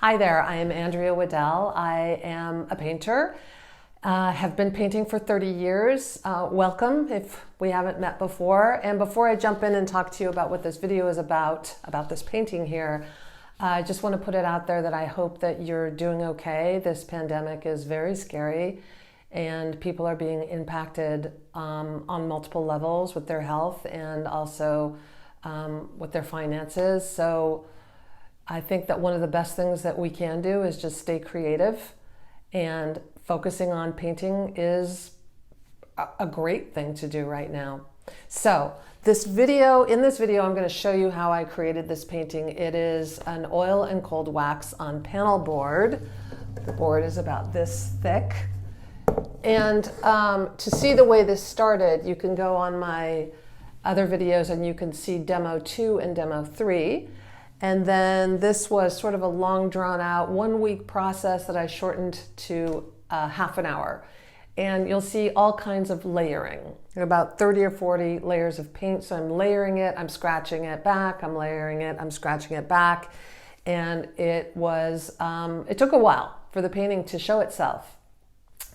Hi there, I am Andrea Wedell. I am a painter. Have been painting for 30 years. Welcome if we haven't met before. And before I jump in and talk to you about what this video is about this painting here, I just want to put it out there that I hope that you're doing okay. This pandemic is very scary and people are being impacted on multiple levels with their health and also with their finances. So I think that one of the best things that we can do is just stay creative, and focusing on painting is a great thing to do right now. So in this video, I'm going to show you how I created this painting. It is an oil and cold wax on panel board. The board is about this thick. And to see the way this started, you can go on my other videos and you can see demo 2 and demo 3. And then this was sort of a long drawn out 1 week process that I shortened to half an hour. And you'll see all kinds of layering, about 30 or 40 layers of paint. So I'm layering it, I'm scratching it back, I'm layering it, I'm scratching it back. And it was, it took a while for the painting to show itself.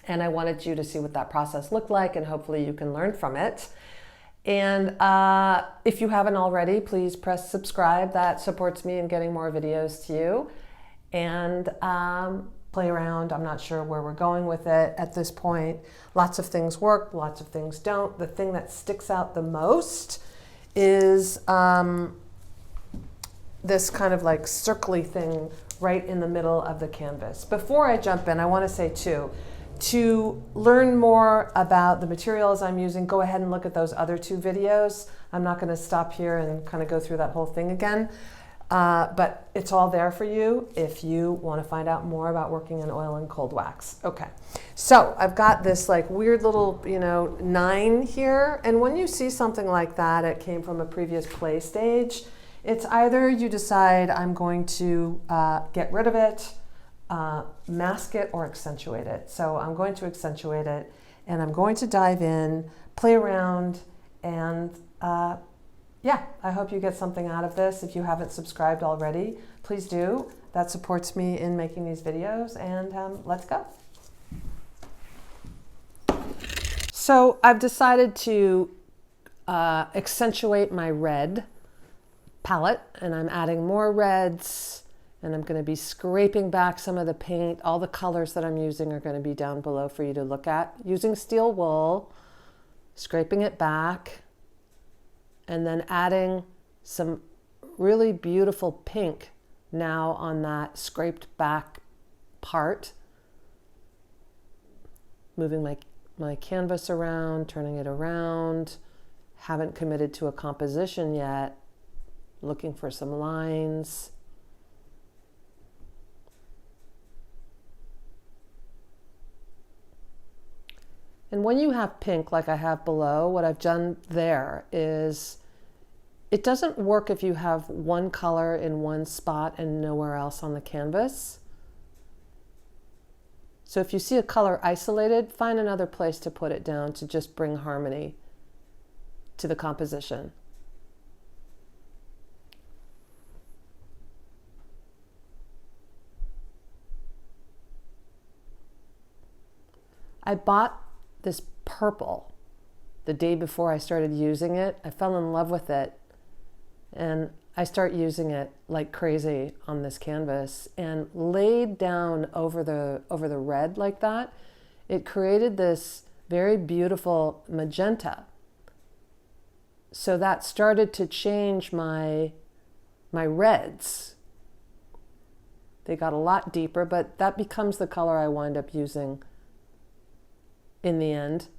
And I wanted you to see what that process looked like, and hopefully you can learn from it. And if you haven't already, please press subscribe. That supports me in getting more videos to you. And play around. I'm not sure where we're going with it at this point. Lots of things work, lots of things don't. The thing that sticks out the most is this kind of like circly thing right in the middle of the canvas. Before I jump in, I want to say too, to learn more about the materials I'm using, go ahead and look at those other 2 videos. I'm not going to stop here and kind of go through that whole thing again, but it's all there for you if you want to find out more about working in oil and cold wax. Okay, so I've got this like weird little, 9 here, and when you see something like that, it came from a previous play stage. It's either you decide I'm going to get rid of it, mask it, or accentuate it. So I'm going to accentuate it, and I'm going to dive in, play around, and yeah, I hope you get something out of this. If you haven't subscribed already, please do. That supports me in making these videos, and let's go. So I've decided to accentuate my red palette, and I'm adding more reds. And I'm going to be scraping back some of the paint. All the colors that I'm using are going to be down below for you to look at. Using steel wool, scraping it back, and then adding some really beautiful pink now on that scraped back part. Moving my canvas around, turning it around. Haven't committed to a composition yet. Looking for some lines. And when you have pink like I have below, what I've done there is it doesn't work if you have one color in one spot and nowhere else on the canvas. So if you see a color isolated, find another place to put it down to just bring harmony to the composition. I bought this purple the day before I started using it. I fell in love with it, and I start using it like crazy on this canvas, and laid down over the red like that. It created this very beautiful magenta. So that started to change my reds. They got a lot deeper, but that becomes the color I wind up using in the end.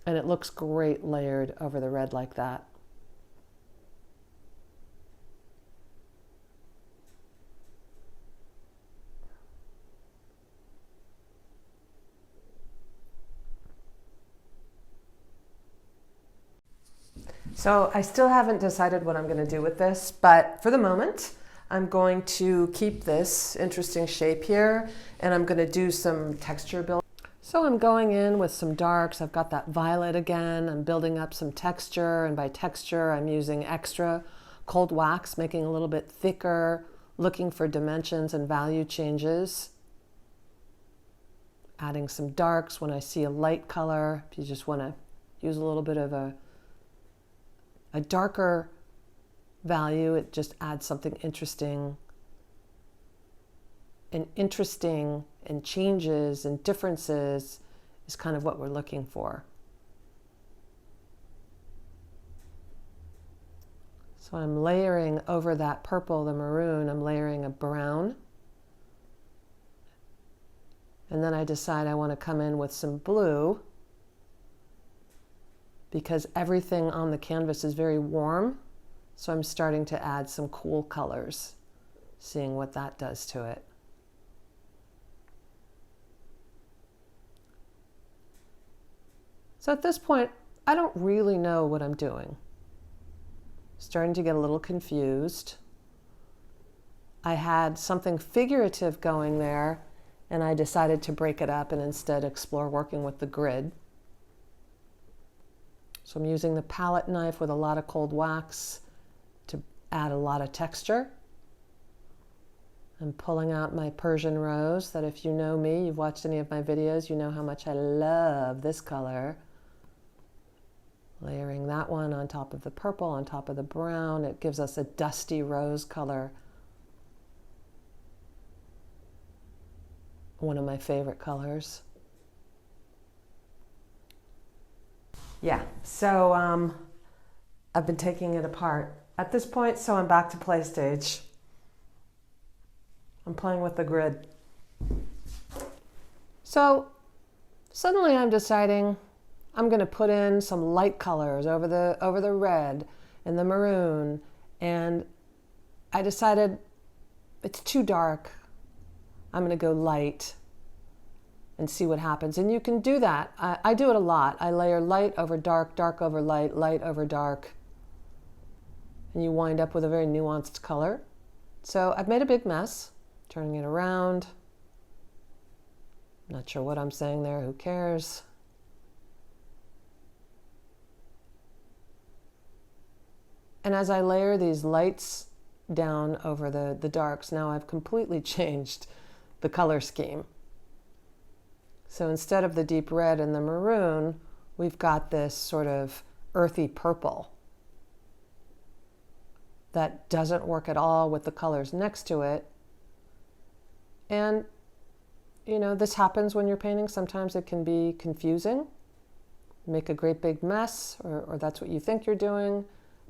And it looks great layered over the red like that. So I still haven't decided what I'm going to do with this, but for the moment, I'm going to keep this interesting shape here, and I'm going to do some texture building. So I'm going in with some darks. I've got that violet again. I'm building up some texture, and by texture, I'm using extra cold wax, making it a little bit thicker, looking for dimensions and value changes. Adding some darks when I see a light color. If you just want to use a little bit of a darker value, it just adds something interesting. And interesting and changes and differences is kind of what we're looking for. So I'm layering over that purple, the maroon, I'm layering a brown. And then I decide I want to come in with some blue because everything on the canvas is very warm. So I'm starting to add some cool colors, seeing what that does to it. So at this point, I don't really know what I'm doing. Starting to get a little confused. I had something figurative going there, and I decided to break it up and instead explore working with the grid. So I'm using the palette knife with a lot of cold wax to add a lot of texture. I'm pulling out my Persian rose that, if you know me, you've watched any of my videos, you know how much I love this color. Layering that one on top of the purple, on top of the brown. It gives us a dusty rose color. One of my favorite colors. Yeah, so I've been taking it apart at this point, so I'm back to play stage. I'm playing with the grid. So suddenly I'm deciding I'm going to put in some light colors over the red and the maroon, and I decided it's too dark. I'm going to go light and see what happens. And you can do that. I do it a lot. I layer light over dark, dark over light, light over dark, and you wind up with a very nuanced color. So I've made a big mess, turning it around. Not sure what I'm saying there, who cares? And as I layer these lights down over the darks, now I've completely changed the color scheme. So instead of the deep red and the maroon, we've got this sort of earthy purple that doesn't work at all with the colors next to it. And, you know, this happens when you're painting. Sometimes it can be confusing, make a great big mess, or that's what you think you're doing.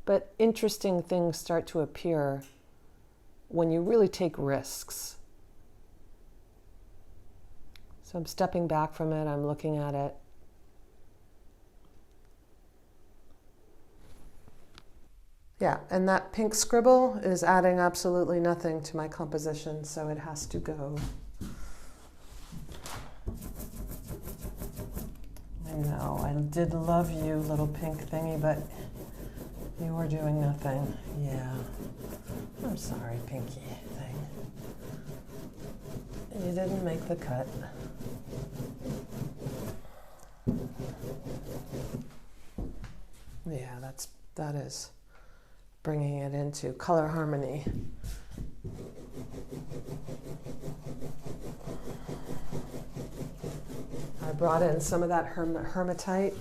But interesting things start to appear when you really take risks. So I'm stepping back from it, I'm looking at it. Yeah, and that pink scribble is adding absolutely nothing to my composition, so it has to go. I know, I did love you, little pink thingy, but you were doing nothing. Yeah. I'm sorry, pinky thing. You didn't make the cut. Yeah, that is bringing it into color harmony. I brought in some of that hematite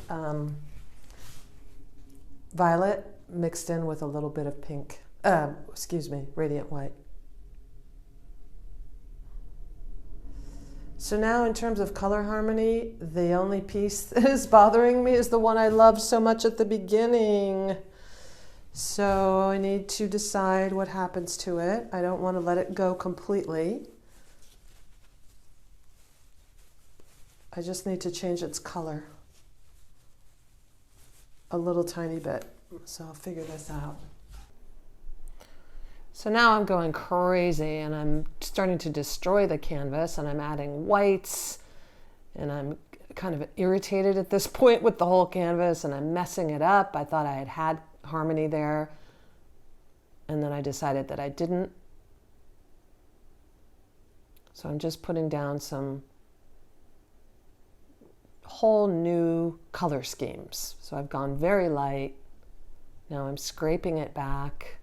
violet mixed in with a little bit of pink, radiant white. So now in terms of color harmony, the only piece that is bothering me is the one I loved so much at the beginning. So I need to decide what happens to it. I don't want to let it go completely. I just need to change its color a little tiny bit. So I'll figure this out. So now I'm going crazy and I'm starting to destroy the canvas, and I'm adding whites, and I'm kind of irritated at this point with the whole canvas, and I'm messing it up. I thought I had harmony there, and then I decided that I didn't. So I'm just putting down some whole new color schemes. So I've gone very light. Now I'm scraping it back.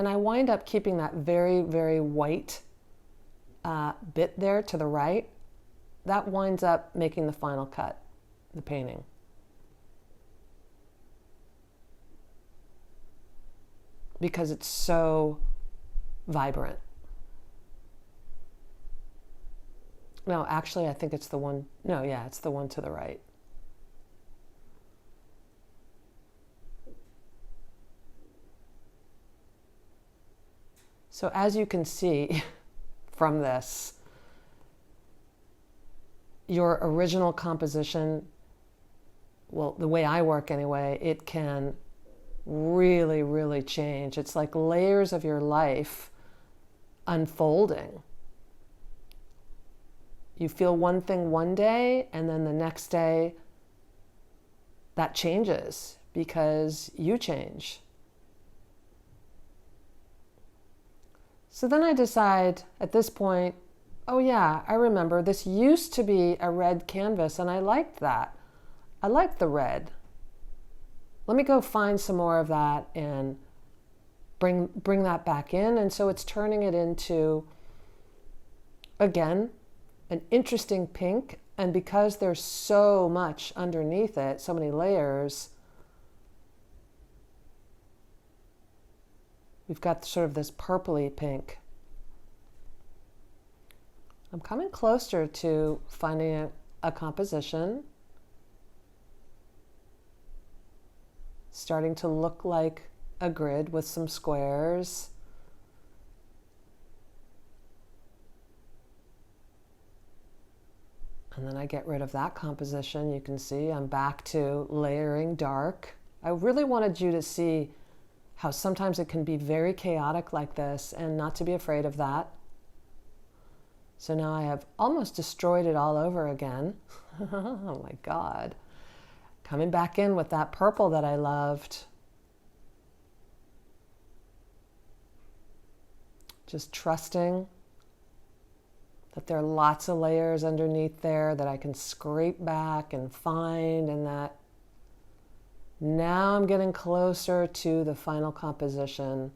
and I wind up keeping that very, very white bit there to the right. That winds up making the final cut, the painting. Because it's so vibrant. No, actually, I think it's the one, no, yeah, it's the one to the right. So as you can see from this, your original composition, well, the way I work anyway, it can really, really change. It's like layers of your life unfolding. You feel one thing one day, and then the next day that changes because you change. So then I decide at this point, oh yeah, I remember this used to be a red canvas and I liked that. I liked the red. Let me go find some more of that and bring that back in. And so it's turning it into, again, an interesting pink. And because there's so much underneath it, so many layers, we've got sort of this purpley pink. I'm coming closer to finding a composition, starting to look like a grid with some squares. And then I get rid of that composition. You can see I'm back to layering dark. I really wanted you to see how sometimes it can be very chaotic like this and not to be afraid of that. So now I have almost destroyed it all over again. Oh my God. Coming back in with that purple that I loved. Just trusting that there are lots of layers underneath there that I can scrape back and find, and that now I'm getting closer to the final composition.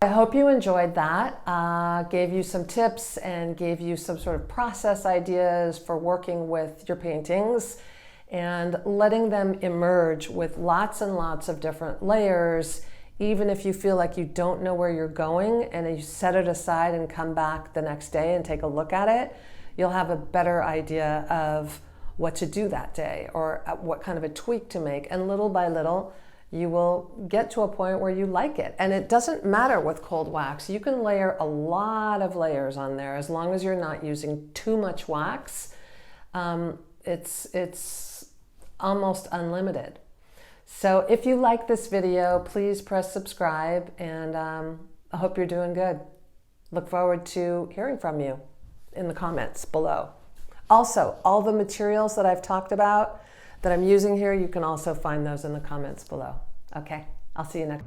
I hope you enjoyed that. Gave you some tips and gave you some sort of process ideas for working with your paintings and letting them emerge with lots and lots of different layers. Even if you feel like you don't know where you're going and you set it aside and come back the next day and take a look at it, you'll have a better idea of what to do that day or what kind of a tweak to make. And little by little, you will get to a point where you like it. And it doesn't matter with cold wax. You can layer a lot of layers on there as long as you're not using too much wax. It's almost unlimited. So if you like this video, please press subscribe, and I hope you're doing good. Look forward to hearing from you in the comments below. Also, all the materials that I've talked about that I'm using here, you can also find those in the comments below. Okay, I'll see you next.